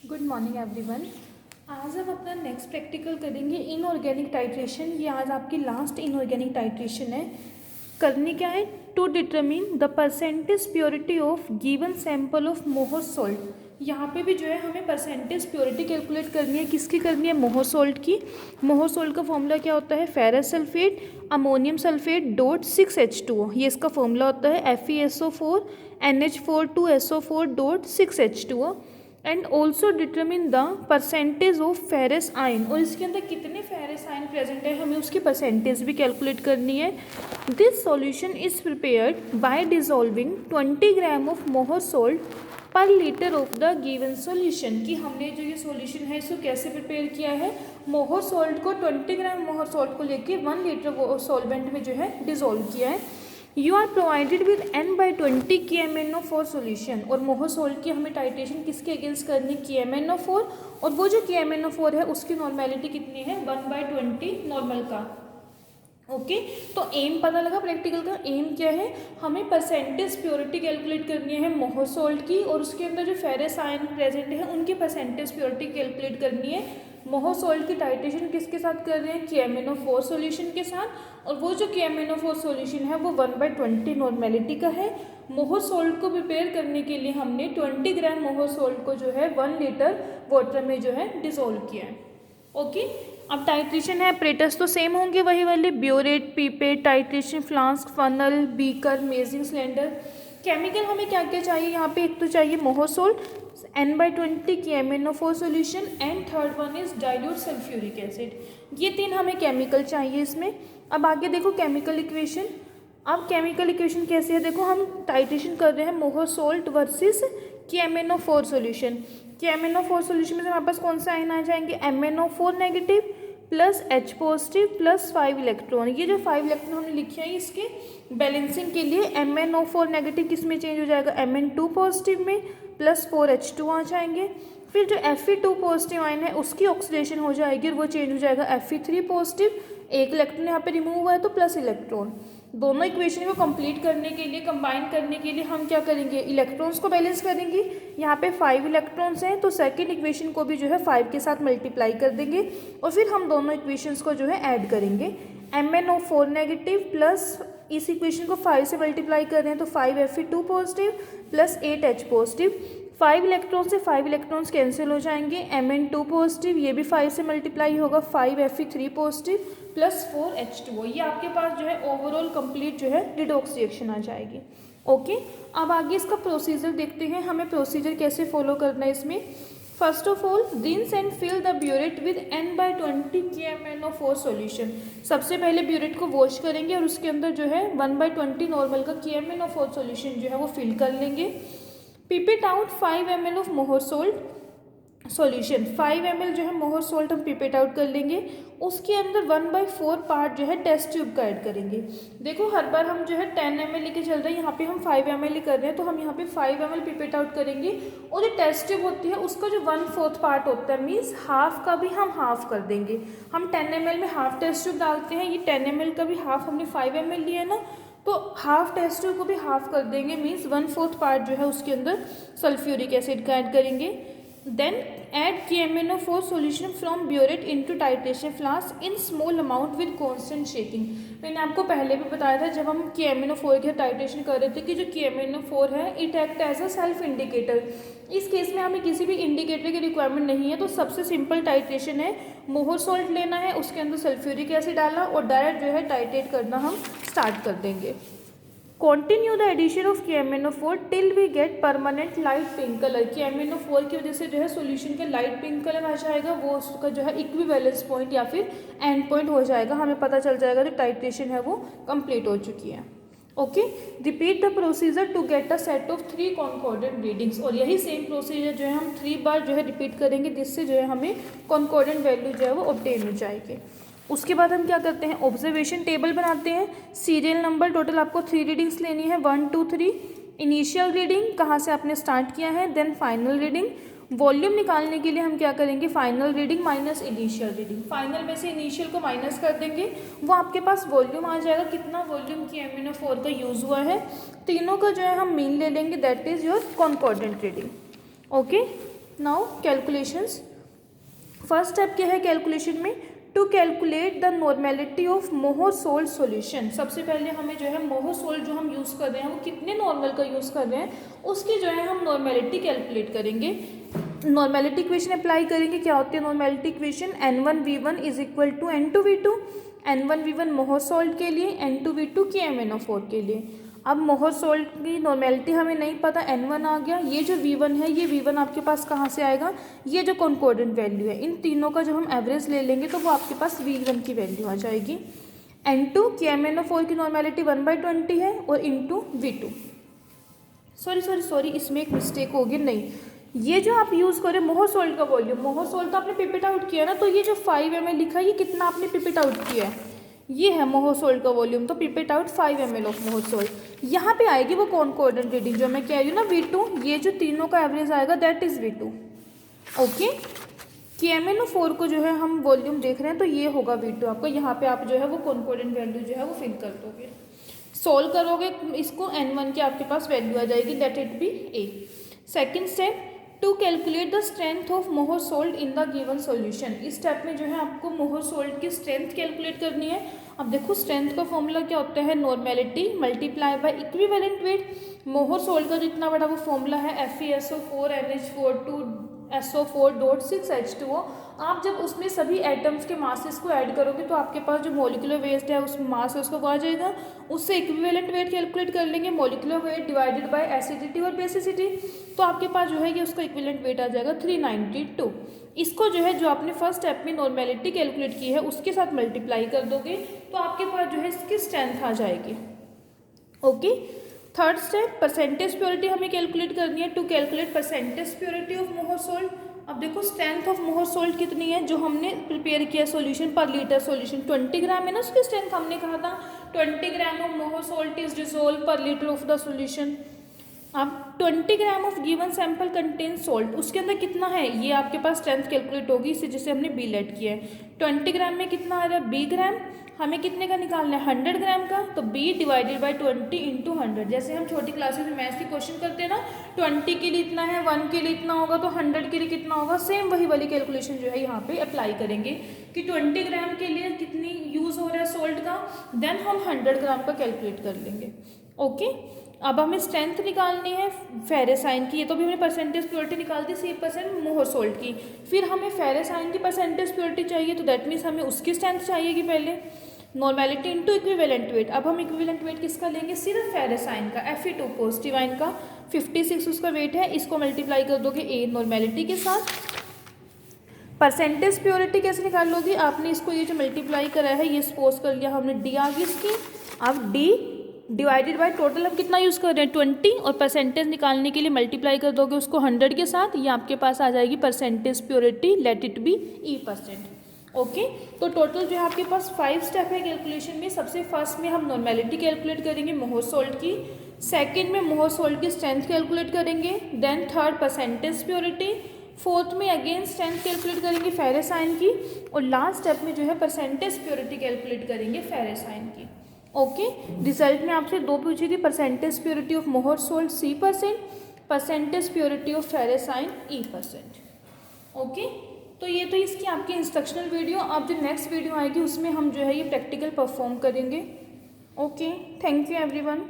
Good morning everyone. आज हम अपना नेक्स्ट प्रैक्टिकल करेंगे इनऑर्गेनिक टाइट्रेशन। ये आज आपकी लास्ट इनऑर्गेनिक टाइट्रेशन है। करनी क्या है? To determine the percentage purity of given sample of Mohr salt. यहाँ पे भी जो है हमें परसेंटेज प्योरिटी कैलकुलेट करनी है। किसकी करनी है? मोहर सॉल्ट की। मोहर सॉल्ट का फॉर्मूला क्या होता है? Ferrous sulphate ammonium sulphate dot 6H2O। ये इसका फॉर्मूला होता है FeSO4 NH4 2SO4 dot 6H2O। And also determine the percentage of ferrous ion. और इसके अंदर कितने फेरस आयन प्रेजेंट है हमें उसकी परसेंटेज भी कैलकुलेट करनी है। This solution is prepared by dissolving 20 gram of Mohr salt per litre of the given solution. कि हमने जो ये सॉल्यूशन है इसको कैसे प्रिपेयर किया है? मोहर सॉल्ट को 20 ग्राम मोहर सॉल्ट को लेके 1 लीटर सॉल्वेंट में जो है डिजोल्व किया है। You are provided with N/20 KMnO4 solution. और मोहर सॉल्ट की हमें टाइट्रेशन किसके अगेंस्ट करनी? KMnO4। और वो जो KMnO4 है उसकी नॉर्मेलिटी कितनी है? 1/20 नॉर्मल का। ओके तो एम पता लगा प्रैक्टिकल का। एम क्या है? हमें परसेंटेज प्योरिटी कैलकुलेट करनी है मोहर सॉल्ट की, और उसके अंदर जो फेरस आयन प्रेजेंट है उनकी परसेंटेज प्योरिटी कैलकुलेट करनी है। मोहर सॉल्ट की टाइट्रेशन किसके साथ कर रहे हैं? KMnO4 सॉल्यूशन के साथ। और वो जो KMnO4 सॉल्यूशन है वो 1/20 नॉर्मेलिटी का है। मोहर सॉल्ट को प्रिपेयर करने के लिए हमने 20 ग्राम मोहर सॉल्ट को जो है 1 लीटर वाटर में जो है डिसोल्व किया है। ओके अब टाइट्रेशन है, ऑपरेटर्स तो सेम होंगे वही वाले, burette, pipette, titration flask, funnel, beaker, measuring cylinder. Chemical हमें क्या क्या चाहिए यहाँ पे? एक तो चाहिए मोहर salt, N/20 KMnO4 solution, and third one is dilute sulphuric acid. ये 3 हमें केमिकल चाहिए इसमें। अब आगे देखो केमिकल इक्वेशन। अब केमिकल इक्वेशन कैसे है? देखो हम टाइट्रेशन कर रहे हैं मोहर salt versus KMnO4 solution. KMnO4 solution में से हमारे पास कौन सा आयन आ जाएंगे? MnO4 negative plus H positive plus 5 electron. ये जो 5 इलेक्ट्रॉन हमने लिखे हैं इसके बैलेंसिंग के लिए MnO4 नेगेटिव किस में चेंज हो जाएगा? Mn2 पॉजिटिव में प्लस 4H2 आ जाएंगे। फिर जो Fe2 पॉजिटिव आयन है उसकी ऑक्सीडेशन हो जाएगी और वो चेंज हो जाएगा Fe3 पॉजिटिव। एक इलेक्ट्रॉन यहाँ पे रिमूव हुआ है तो प्लस इलेक्ट्रॉन। दोनों इक्वेशन को कंप्लीट करने के लिए, कंबाइन करने के लिए हम क्या करेंगे? इलेक्ट्रॉन्स को बैलेंस करेंगे। यहाँ पे 5 इलेक्ट्रॉन्स हैं तो सेकंड इक्वेशन को भी जो है 5 के साथ मल्टीप्लाई कर देंगे और फिर हम दोनों इक्वेशंस को जो है ऐड करेंगे। MnO4 नेगेटिव प्लस इस इक्वेशन को 5 से मल्टीप्लाई कर रहे हैं तो 5 Fe2 positive plus 8H positive. 5 electron से 5 इलेक्ट्रॉन्स कैंसिल हो जाएंगे। Mn2 पॉजिटिव ये भी 5 से मल्टीप्लाई होगा, 5 Fe3 पॉजिटिव प्लस 4H2O। ये आपके पास जो है ओवरऑल कंप्लीट जो है रिडॉक्स रिएक्शन आ जाएगी। ओके अब आगे इसका प्रोसीजर देखते हैं। हमें प्रोसीजर कैसे फॉलो करना है इसमें। First of all rinse and fill the burette with N/20 KMnO4 solution. सबसे पहले ब्यूरेट को वॉश करेंगे और उसके अंदर जो है 1/20 नॉर्मल का KMnO4 सॉल्यूशन जो है वो फिल कर लेंगे। Pipette out 5 ml of Mohr salt solution. 5 ml जो है मोहर सॉल्ट हम पिपेट आउट कर लेंगे। उसके अंदर 1/4 पार्ट जो है टेस्ट ट्यूब का ऐड करेंगे। देखो हर बार हम जो है 10 ml लेके चल रहे हैं, यहाँ पे हम 5 ml ही कर रहे हैं तो हम यहाँ पे 5 ml पिपेट आउट करेंगे। और जो टेस्ट ट्यूब होती है उसका जो 1/4 पार्ट होता है मीन्स हाफ का भी हम हाफ कर देंगे। हम 10 ml में हाफ टेस्ट ट्यूब डालते हैं, ये 10 ml का भी हाफ हमने 5 ml लिया है ना, तो हाफ टेस्ट ट्यूब को भी हाफ कर देंगे मीन्स 1/4 पार्ट जो है उसके अंदर सल्फ्यूरिक एसिड का ऐड करेंगे। Then add KMnO4 solution from burette into titration flask in small amount with constant shaking. मैंने आपको पहले भी बताया था जब हम KMnO4 के टाइट्रेशन कर रहे थे कि जो KMnO4 है it act as a self indicator. इस केस में हमें किसी भी इंडिकेटर की रिक्वायरमेंट नहीं है, तो सबसे सिंपल टाइट्रेशन है, मोहर सॉल्ट लेना है, उसके अंदर सल्फ्यूरिक एसिड डालना और डायरेक्ट जो है टाइट्रेट करना हम स्टार्ट कर देंगे। Continue the addition of KMnO4 till we get permanent light pink color। KMnO4 की वजह से जो है सॉल्यूशन का लाइट पिंक कलर आ जाएगा, वो उसका जो है इक्विवेलेंस पॉइंट या फिर एंड पॉइंट हो जाएगा। हमें पता चल जाएगा कि टाइट्रेशन है वो कंप्लीट हो चुकी है। Okay repeat the procedure to get a set of 3 concordant readings. और यही सेम प्रोसीजर जो है हम 3 बार जो है रिपीट करेंगे जिससे जो है हमें कॉन्कॉर्डेंट वैल्यू जो है वो ऑब्टेन हो जाएगी। उसके बाद हम क्या करते हैं? ऑब्जर्वेशन टेबल बनाते हैं। सीरियल नंबर टोटल आपको 3 रीडिंग्स लेनी है 1 2 3। इनिशियल रीडिंग कहाँ से आपने स्टार्ट किया है, देन फाइनल रीडिंग। वॉल्यूम निकालने के लिए हम क्या करेंगे? Final reading minus initial reading. Final में से इनिशियल को माइनस कर देंगे, वो आपके पास वॉल्यूम आ जाएगा, कितना वॉल्यूम KMnO4 का यूज़ हुआ है। तीनों का जो है हम मीन ले लेंगे, that is your concordant reading. Okay now calculations. First step क्या है कैलकुलेशन में, to calculate the normality of Mohr salt solution. सबसे पहले हमें जो है मोहर सोल्ट जो हम यूज़ कर रहे हैं वो कितने नॉर्मल का यूज़ कर रहे हैं उसकी जो है हम नॉर्मेलिटी कैलकुलेट करेंगे। नॉर्मेलिटी इक्वेशन अप्लाई करेंगे। क्या होती है normality equation, N1V1 is equal to N2V2। N1V1 मोहर सोल्ट के लिए, N2V2 की MnO4 के लिए। अब मोहर सोल्ट की नॉर्मेलिटी हमें नहीं पता, N1 आ गया। ये जो V1 है ये V1 आपके पास कहाँ से आएगा, ये जो कॉन्कोर्डेंट वैल्यू है इन तीनों का जब हम एवरेज ले लेंगे तो वो आपके पास V1 की वैल्यू आ जाएगी। N2 की MnO4 की नॉर्मेलिटी 1/20 है और इंटू V2। सॉरी इसमें एक मिस्टेक होगी, नहीं ये जो आप यूज़ करें मोहर सोल्ट का वॉल्यूम, मोहर सोल्ट तो आपने पिपिट आउट किया ना, तो ये जो 5 ml लिखा है ये कितना आपने पिपिट आउट किया है, ये है मोहर सोल्ट का वॉल्यूम, तो pipette out 5 ml of Mohr salt. यहाँ पे आएगी वो कॉन्कोर्डेंट रीडिंग जो मैं कह रही हूँ ना V2, ये जो तीनों का एवरेज आएगा दैट इज़ V2। ओके, कि MnO4 को जो है हम वॉल्यूम देख रहे हैं तो ये होगा V2 आपका। यहाँ पे आप जो है वो कॉन्कोर्डेंट वैल्यू जो है वो फिल कर दोगे, सोल्व करोगे इसको, N1 की आपके पास वैल्यू आ जाएगी, let it be A। Second step, to calculate the strength of Mohr salt in the given solution. इस स्टेप में जो है आपको मोहर सोल्ट की स्ट्रेंथ कैलकुलेट करनी है। अब देखो स्ट्रेंथ का फॉर्मूला क्या होता है, normality multiply by equivalent weight. मोहर सोल्ट का जो इतना बड़ा वो फॉर्मूला है FeSO4NH4 2SO4.6H2O। आप जब उसमें सभी एटम्स के मासेस को ऐड करोगे तो आपके पास जो मॉलिक्यूलर वेट है उस मास है उसको वो आ जाएगा, उससे इक्विवेलेंट वेट कैलकुलेट कर लेंगे, molecular weight divided by acidity और बेसिसिटी, तो आपके पास जो है ये उसका इक्विवेलेंट वेट आ जाएगा 392। इसको जो है जो आपने फर्स्ट स्टेप में नॉर्मेलिटी कैलकुलेट की है उसके साथ मल्टीप्लाई कर दोगे तो आपके पास जो है इसकी स्ट्रेंथ आ जाएगी। Okay, third step, percentage purity हमें कैलकुलेट करनी है। To calculate percentage purity of Mohr salt. अब देखो स्ट्रेंथ ऑफ मोहर सोल्ट कितनी है, जो हमने प्रिपेयर किया सॉल्यूशन पर लीटर सॉल्यूशन 20 ग्राम है ना, उसकी स्ट्रेंथ हमने कहा था 20 gram of Mohr salt is dissolve पर लीटर ऑफ द सॉल्यूशन। अब 20 gram of given sample contain salt, उसके अंदर कितना है ये आपके पास स्ट्रेंथ कैलकुलेट होगी, इसे जिसे हमने बी लेट किया है। 20 ग्राम में कितना आ रहा है, B ग्राम, हमें कितने का निकालना है 100 ग्राम का, तो B डिवाइडेड बाई 20 इंटू 100। जैसे हम छोटी क्लासेस में मैथ्स की क्वेश्चन करते हैं ना, 20 के लिए इतना है, 1 के लिए इतना होगा, तो 100 के लिए कितना होगा, सेम वही वाली कैलकुलेशन जो है यहाँ पे अप्लाई करेंगे कि 20 ग्राम के लिए कितनी यूज़ हो रहा है सोल्ट का, देन हम 100 ग्राम का कैलकुलेट कर लेंगे। ओके, अब हमें स्ट्रेंथ निकालनी है फेरेसाइन की, ये तो भी हमने परसेंटेज प्योरिटी निकाल दी 6% मोहर सोल्ट की, फिर हमें फेरेसाइन की परसेंटेज प्योरिटी चाहिए, तो दैट मीन्स हमें उसकी स्ट्रेंथ चाहिएगी पहले, नॉर्मेलिटी इनटू इक्विवेलेंट वेट। अब हम इक्विवेलेंट वेट किसका लेंगे, सिर्फ फेरेसाइन का, Fe2 पॉजिटिव आयन का, 56 उसका वेट है, इसको मल्टीप्लाई कर दोगे A नॉर्मेलिटी के साथ। परसेंटेज प्योरिटी कैसे निकाल लोगी, आपने इसको ये जो मल्टीप्लाई करा है ये सपोज कर लिया हमने, D आ गई इसकी। अब D डिवाइडेड बाय टोटल हम कितना यूज़ कर रहे हैं 20, और परसेंटेज निकालने के लिए मल्टीप्लाई कर दोगे उसको 100 के साथ, ये आपके पास आ जाएगी percentage purity, late it B E%। Okay, तो टोटल जो है आपके पास 5 स्टेप है कैलकुलेशन में। सबसे फर्स्ट में हम नॉर्मेलिटी कैलकुलेट करेंगे मोहर सोल्ट की, सेकेंड में मोहर सोल्ट की स्ट्रेंथ कैलकुलेट करेंगे, then third percentage purity, fourth में अगेन स्ट्रेंथ कैलकुलेट करेंगे फेरेसाइन की, और लास्ट स्टेप में जो है परसेंटेज प्योरिटी कैलकुलेट करेंगे फेरेसाइन की। ओके, रिजल्ट में आपसे 2 पूछी थी, percentage purity of Mohr salt C%, percentage purity of फेरेसाइन E%। ओके, तो ये तो इसकी आपकी इंस्ट्रक्शनल वीडियो। अब जो नेक्स्ट वीडियो आएगी उसमें हम जो है ये प्रैक्टिकल परफॉर्म करेंगे। Okay, thank you everyone.